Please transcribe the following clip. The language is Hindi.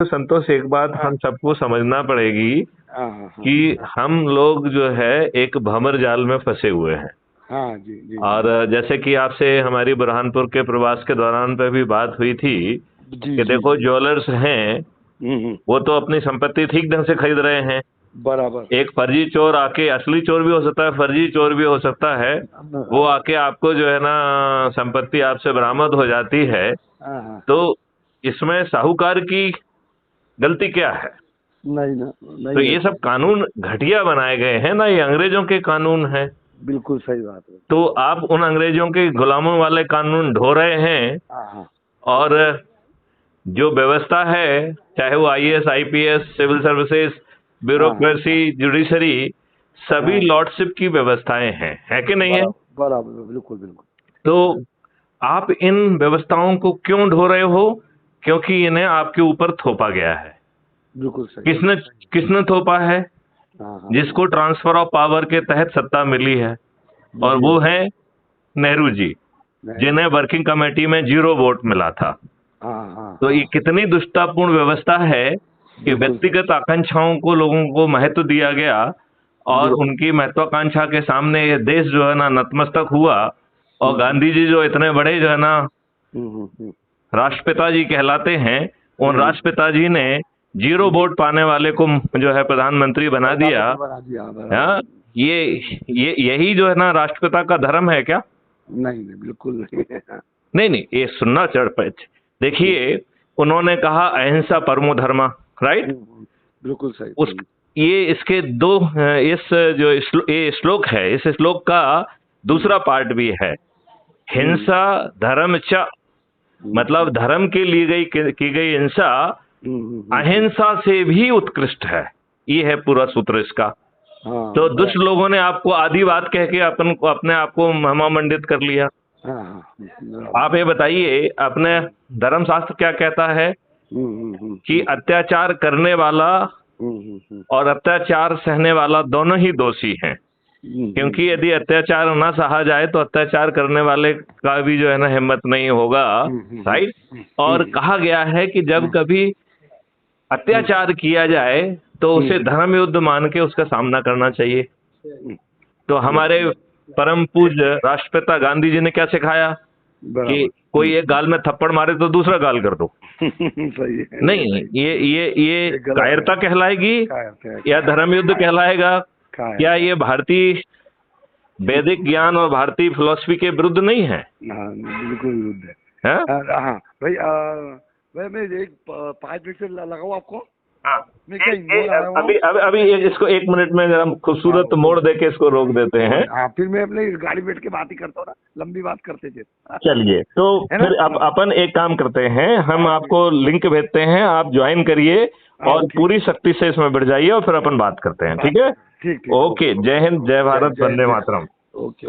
तो संतोष, एक बात हम सबको समझना पड़ेगी कि हम लोग जो है एक भंवर जाल में फंसे हुए हैं। हाँ जी जी। और जैसे कि आपसे हमारी बुरहानपुर के प्रवास के दौरान पे भी बात हुई थी कि देखो ज्वेलर्स हैं, वो तो अपनी संपत्ति ठीक ढंग से खरीद रहे हैं। बराबर। एक फर्जी चोर आके, असली चोर भी हो सकता है, फर्जी चोर भी हो सकता है, वो आके आपको जो है ना संपत्ति आपसे बरामद हो जाती है। तो इसमें साहूकार की गलती क्या है? नहीं तो ये सब कानून घटिया बनाए गए हैं ना, ये अंग्रेजों के कानून हैं। बिल्कुल सही बात है। तो आप उन अंग्रेजों के गुलामों वाले कानून ढो रहे हैं। और जो व्यवस्था है, चाहे वो IAS, IPS, civil services, bureaucracy, judiciary, सभी लॉर्डशिप की व्यवस्थाएं हैं, है कि नहीं है? बराबर, बिल्कुल बिल्कुल। तो आप इन व्यवस्थाओं को क्यों ढो रहे हो? क्योंकि इन्हें आपके ऊपर थोपा गया है। बिल्कुल सही। किसने थोपा है? जिसको ट्रांसफर ऑफ पावर के तहत सत्ता मिली है, और वो है नेहरू जी, जिन्हें वर्किंग कमेटी में 0 वोट मिला था। तो ये कितनी दुष्टतापूर्ण व्यवस्था है कि व्यक्तिगत आकांक्षाओं को लोगों को महत्व दिया गया, और उनकी महत्वाकांक्षा के सामने ये देश जो है ना नतमस्तक हुआ। और गांधी जी जो इतने बड़े जो है ना राष्ट्रपिता जी कहलाते हैं, उन राष्ट्रपिता जी ने 0 वोट पाने वाले को जो है प्रधानमंत्री बना दिया। हाँ, यही जो है ना राष्ट्रपिता का धर्म है क्या? नहीं, बिल्कुल नहीं। नहीं, ये सुनना चढ़ पे। देखिए, उन्होंने कहा अहिंसा परमो धर्म, राइट? बिल्कुल सही। ये इसके दो, इस जो ये श्लोक है, इस श्लोक का दूसरा पार्ट भी है, हिंसा धर्म च, मतलब धर्म के लिए की गई हिंसा अहिंसा से भी उत्कृष्ट है। ये है पूरा सूत्र इसका। तो दुष्ट लोगों ने आपको आधी बात कह के अपने आप को महामंडित कर लिया। आप ये बताइए, अपने धर्मशास्त्र क्या कहता है कि अत्याचार करने वाला और अत्याचार सहने वाला दोनों ही दोषी हैं। क्योंकि यदि अत्याचार ना सहा जाए तो अत्याचार करने वाले का भी जो है ना हिम्मत नहीं होगा, राइट? और कहा गया है कि जब कभी अत्याचार किया जाए तो उसे धर्म युद्ध मान के उसका सामना करना चाहिए। तो हमारे परम पूज्य राष्ट्रपिता गांधी जी ने क्या सिखाया कि कोई एक गाल में थप्पड़ मारे तो दूसरा गाल कर दो। सही है। नहीं, ये कायरता कहलाएगी या धर्म युद्ध कहलाएगा? क्या ये भारतीय वैदिक ज्ञान और भारतीय फिलॉसफी के विरुद्ध नहीं है? बिल्कुल विरुद्ध है। भाई मैं एक 5 मिनट से लगाऊं आपको? अभी इसको 1 मिनट में जरा खूबसूरत मोड़ दे के इसको रोक देते हैं। फिर मैं अपने गाड़ी बैठ के बात ही करता हूँ ना, लंबी बात करते थे। चलिए, तो फिर अपन एक काम करते हैं, हम आपको लिंक भेजते हैं, आप ज्वाइन करिए और पूरी शक्ति से इसमें बढ़ जाइए, और फिर अपन बात करते हैं। ठीक है? ठीक। ओके, जय हिंद, जय भारत, वंदे मातरम। ओके।